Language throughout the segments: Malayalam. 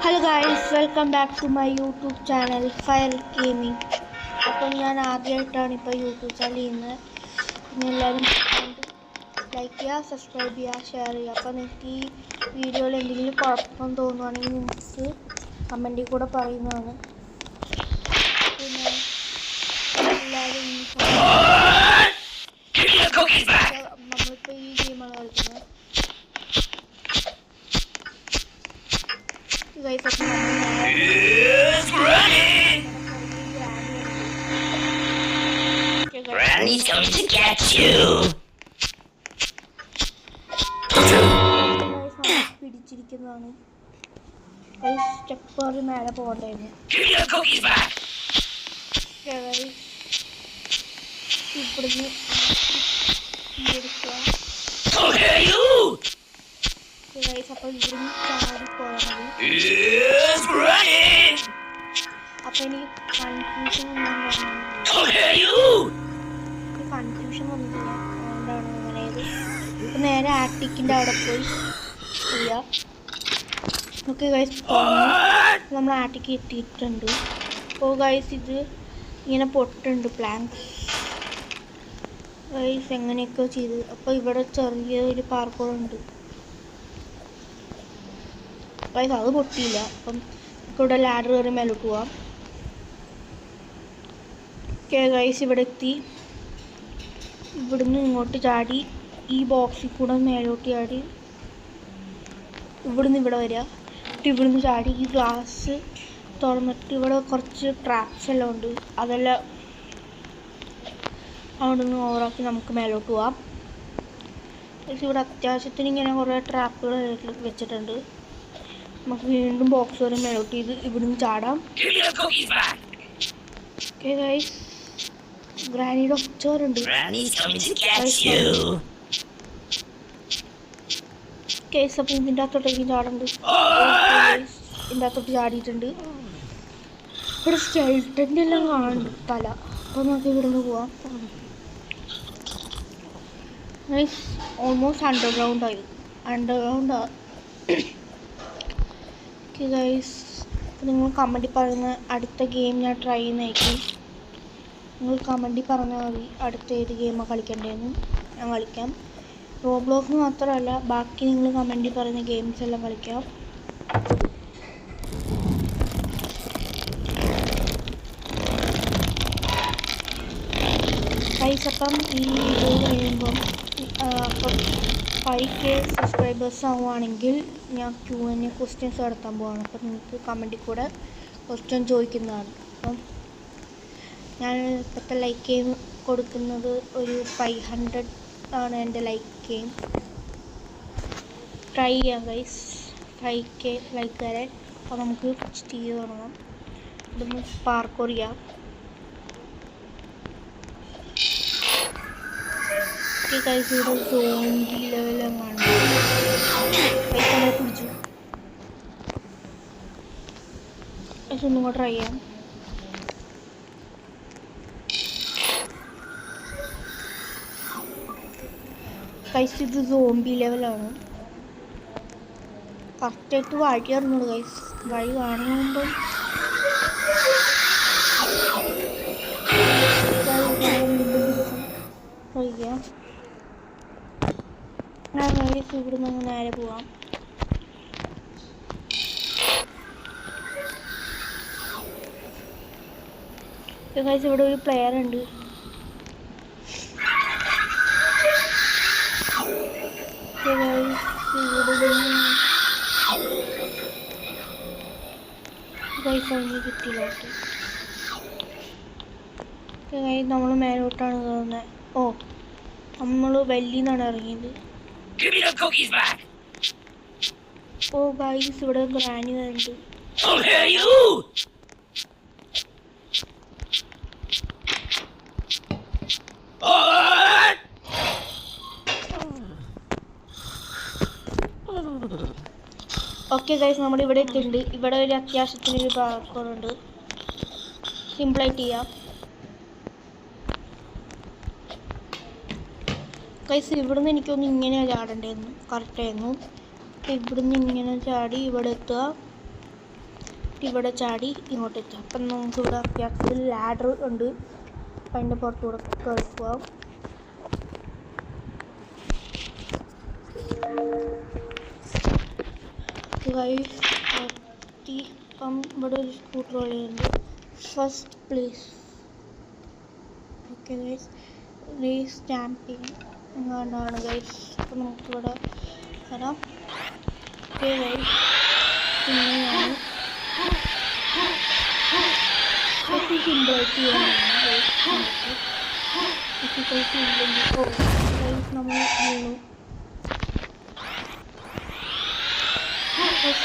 Hello guys, welcome back to my YouTube channel Fire Gaming. അപ്പോൾ ഞാൻ ആദ്യമായിട്ടാണ് ഇപ്പോൾ യൂട്യൂബ് ചാനൽ ചെയ്യുന്നത്. പിന്നെ എല്ലാവരും ലൈക്ക് ചെയ്യുക, സബ്സ്ക്രൈബ് ചെയ്യുക, ഷെയർ ചെയ്യുക. അപ്പോൾ നിങ്ങൾക്ക് ഈ വീഡിയോയിൽ എന്തെങ്കിലും കുഴപ്പം തോന്നുകയാണെങ്കിൽ നിങ്ങൾക്ക് കമൻറ്റിൽ കൂടെ പറയുന്നതാണ്. പിന്നെ എല്ലാവരും നമ്മളിപ്പോൾ ഈ ഗെയിമാണ് കളിക്കുന്നത്. Guys, Granny's coming to get you. പിടിച്ചിരിക്കുന്നതാണ്. സ്റ്റെപ്പ് മേലെ പോകണ്ടായിരുന്നു. ഇവിടുന്ന് അപ്പോൾ ഇവിടുന്ന് ചാടിപ്പോയാൽ മതി. അപ്പൊ എനിക്ക് കൺഫ്യൂഷൻ വന്നിട്ടില്ല. അതുകൊണ്ടാണ് അങ്ങനെയത്. ഇപ്പൊ നേരെ ആറ്റിക്കിൻ്റെ അവിടെ പോയി ചെയ്യാം. നമുക്ക് ഗൈസ് നമ്മൾ ആറ്റിക്ക് എത്തിയിട്ടുണ്ട്. അപ്പോൾ ഗൈസ് ഇത് ഇങ്ങനെ പൊട്ടുണ്ട് പ്ലാങ്ക്സ് ഗൈസ് എങ്ങനെയൊക്കെ ചെയ്ത്. അപ്പോൾ ഇവിടെ ചെറിയൊരു പാർക്കോളുണ്ട് ഗൈസ്, അത് പൊട്ടിയില്ല. അപ്പം ഇവിടെ ലാഡർ കയറി മേലോട്ട് പോവാം. ഓക്കെ ഗൈസ്, ഇവിടെ എത്തി. ഇവിടുന്ന് ഇങ്ങോട്ട് ചാടി ഈ ബോക്സിൽ കൂടെ മേലോട്ട് ചാടി ഇവിടുന്ന് ഇവിടെ വരിക. ഇവിടുന്ന് ചാടി ഈ ഗ്ലാസ് തുറന്നിട്ട് ഇവിടെ കുറച്ച് ട്രാപ്സ് എല്ലാം ഉണ്ട്. അതെല്ലാം അവിടെ നിന്ന് ഓവറാക്കി നമുക്ക് മേലോട്ട് പോവാം. ഇവിടെ അത്യാവശ്യത്തിന് ഇങ്ങനെ കുറേ ട്രാപ്പുകൾ വെച്ചിട്ടുണ്ട്. നമുക്ക് വീണ്ടും ബോക്സ് വരെ മേലോട്ട് ചെയ്ത് ഇവിടുന്ന് ചാടാം. ഓക്കെ ഗൈസ്, ഗ്രാനിയുടെ ഒച്ചവരുണ്ട്. കേസ് അപ്പം ഇതിൻ്റെ അകത്തോട്ടേക്കും ചാടുന്നുണ്ട്. ഇതിൻ്റെ അകത്തോട്ട് ചാടിയിട്ടുണ്ട്. ഇവിടെ സ്കെൽട്ടൻ്റെ എല്ലാം കാണുന്നുണ്ട് തല. അപ്പോൾ നമുക്ക് ഇവിടുന്ന് പോവാം. Guys almost അണ്ടർഗ്രൗണ്ടായി. ഗൈസ്, നിങ്ങൾ കമൻറ്റിൽ പറയുന്ന അടുത്ത ഗെയിം ഞാൻ ട്രൈ ചെയ്യുന്നതായിരിക്കും. നിങ്ങൾ കമൻറ്റിൽ പറഞ്ഞാൽ മതി അടുത്ത ഏത് ഗെയിമാണ് കളിക്കേണ്ടതെന്ന്. ഞാൻ കളിക്കാം. റോബ്ലോക്സ് മാത്രമല്ല, ബാക്കി നിങ്ങൾ കമൻറ്റിൽ പറയുന്ന ഗെയിംസ് എല്ലാം കളിക്കാം. ഗൈസ്, അപ്പം ഈ വീഡിയോ കഴിയുമ്പം അപ്പം 5K സബ്സ്ക്രൈബേഴ്സ് ആവുകയാണെങ്കിൽ ഞാൻ Q&A ക്വസ്റ്റ്യൻസ് നടത്താൻ പോവാണ്. അപ്പം നിങ്ങൾക്ക് കമൻറ്റിൽ കൂടെ ക്വസ്റ്റ്യൻ ചോദിക്കുന്നതാണ്. അപ്പം ഞാൻ ഇപ്പോഴത്തെ ലൈക്ക് ഗെയിം കൊടുക്കുന്നത് ഒരു 500 ആണ് എൻ്റെ ലൈക്ക് ഗെയിം. ട്രൈ ചെയ്യാം ഗൈസ്, 5K ലൈക്ക് വരാൻ. അപ്പോൾ നമുക്ക് ചെയ്ത് തുടങ്ങാം. ഇതൊന്ന് പാർക്കോർ ചെയ്യാം. ഗൈസ്, ഇവിടെ സോംബി ലെവലും കാണും. പൈസ പിടിച്ചു. പക്ഷെ ഒന്നും കൂടെ ട്രൈ ചെയ്യാം. ഗൈസ്, ഇത് സോംബി ലെവലാണ്. കറക്റ്റായിട്ട് വഴി അറിഞ്ഞോളൂ ഗൈസ്. വഴി കാണുമ്പോൾ ട്രൈ ചെയ്യാം. ഗൈസ്, ഇവിടുന്ന് അങ്ങ് നേരെ പോവാം. ഗൈസ്, ഇവിടെ ഒരു പ്ലെയർ ഉണ്ട്. ഗൈസ് അതിന് കിട്ടിയില്ല. ഗൈസ്, നമ്മൾ മേലോട്ടാണ് കയറുന്നത്. ഓ, നമ്മൾ വെല്ലിന്നാണ് ഇറങ്ങിയത്. ഓ ഗൈസ്, ഇവിടെ ഗ്രാനി വരുന്നുണ്ട്. ഓക്കെ ഗൈസ്, നമ്മളിവിടെ എത്തിയിട്ടുണ്ട്. ഇവിടെ ഒരു അത്യാവശ്യത്തിനൊരു പാർക്കോറുണ്ട്. സിമ്പിളായിട്ട് ചെയ്യാം. ഗൈസ്, ഇവിടുന്ന് എനിക്കൊന്ന് ഇങ്ങനെയാണ് ചാടേണ്ടതെന്ന് കറക്റ്റായിരുന്നു. ഇവിടുന്ന് ഇങ്ങനെ ചാടി ഇവിടെ എത്തുക. ഇവിടെ ചാടി ഇങ്ങോട്ട് എത്തും. അപ്പം നമുക്കിവിടെ അത്യാവശ്യത്തിൽ ലാഡർ ഉണ്ട്. അപ്പം അതിൻ്റെ പുറത്തൂടെ കയറി പോവാം. ഇപ്പം ഇവിടെ ഒരു സ്കൂട്ടർ വഴിയുണ്ട്. First place. Okay guys, race stamping എങ്ങാണ്ടാണ് ഗൈസ്. അപ്പം നമുക്കിവിടെ വരാം. ഓക്കെ ഗൈസ്, പിന്നെയാണ് സിമ്പിളായിട്ട് ചെയ്യാനാണ് ഡിഫിക്കൽട്ടി ഇല്ലെങ്കിൽ. ഓ ഗൈസ്, നമ്മൾ വീണു.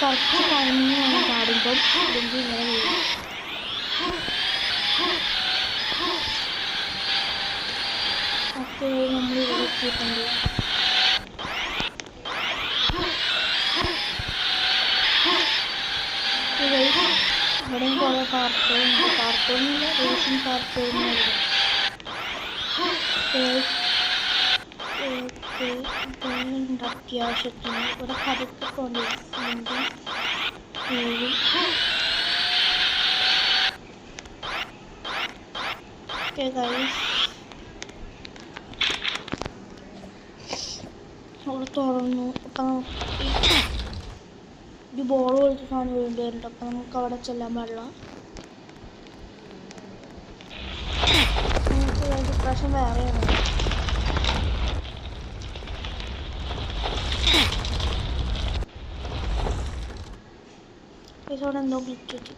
കറക്റ്റ് ടൈമിങ്ങാണ് ചാടുമ്പം, അല്ലെങ്കിൽ ഇങ്ങനെ വീഴും. ഓക്കെ, നമ്മൾ ഇവിടെ എത്തിയിട്ടുണ്ട്. ഇവിടെയും കുറേ പാർക്കുകളുണ്ട്. പാർക്കുകളിൽ റേസിംഗ് പാർക്കുകളുണ്ട്. ഉണ്ട് അത്യാവശ്യത്തിന്. ഇവിടെ പതുക്കെ കൊണ്ടുവരുന്നുണ്ട്. ഓക്കെ ഗൈസ്, അവിടെ തുറന്നു. അപ്പം ഒരു ബോൾ പോലത്തെ സാധനം വേണ്ടിയിട്ടുണ്ട്. അപ്പം നമുക്ക് അവിടെ ചെല്ലാൻ പാടില്ല. നമുക്ക് ഇപ്രാവശ്യം വേറെയാണ്. അവിടെ എന്തോ ഗ്ലിച്ച് കിട്ടി.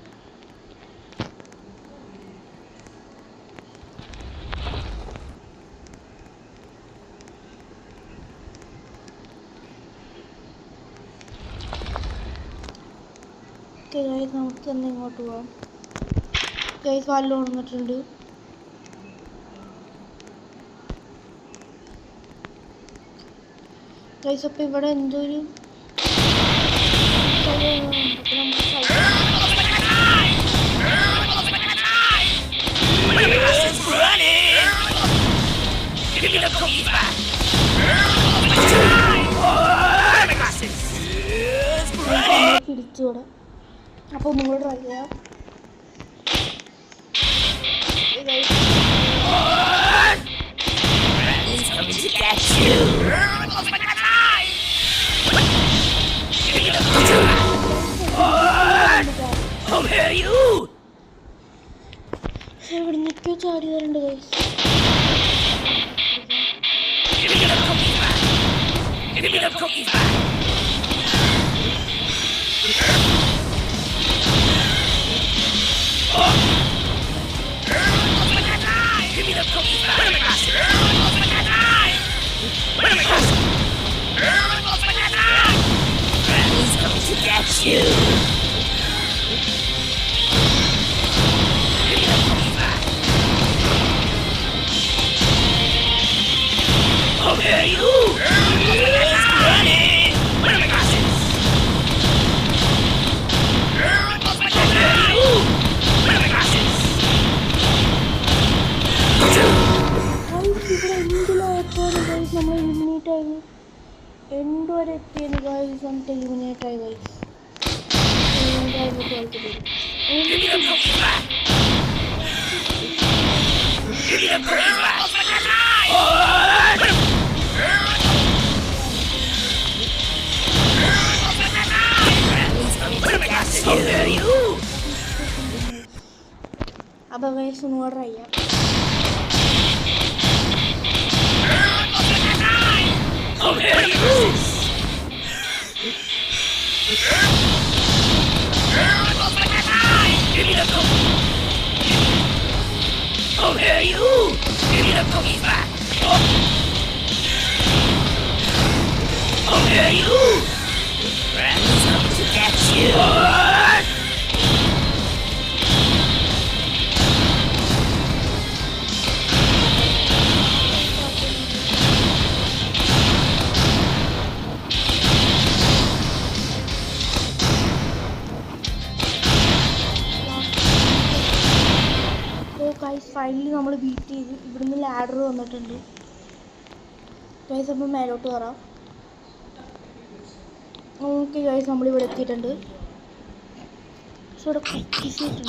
ഓക്കെ ഗൈസ്, നമുക്ക് തന്നെ ഇങ്ങോട്ട് പോവാം. ഗൈസ്, വല്ല ഉണർന്നിട്ടുണ്ട്. ഗൈസ്, അപ്പം ഇവിടെ എന്തൊരു പിടിച്ചൂടെ. അപ്പോൾ ഒന്നുകൂടെ ട്രൈ ചെയ്യാം. ഇവിടെ നിൽക്കോ ചാടി തരണ്ട് ഗൈസ്. നമ്മൾ എലിമിനേറ്റ് ആയി. എൻഡ് വരെ എത്തിയത് ഗൈസ്. എന്നിട്ട് എലിമിനേറ്റ് ആയി ഗൈസ്. അപ്പോൾ ഗൈസ് ഒന്നുകൂടെ ട്രൈ ചെയ്യാം. Oh, here you go! Give me the cookie! Oh, here you! Give me the cookies back! Oh, here you! Friends come to get you! Guys, finally നമ്മൾ ബീറ്റ് ചെയ്ത് ഇവിടുന്ന് ലാഡർ വന്നിട്ടുണ്ട് ഗൈസ്. അപ്പോൾ മേലോട്ട് കയറാം. ഓക്കെ ഗൈസ്, നമ്മളിവിടെ എത്തിയിട്ടുണ്ട്. ഇവിടെ കുക്കീസ് കിട്ടുന്നുണ്ട്.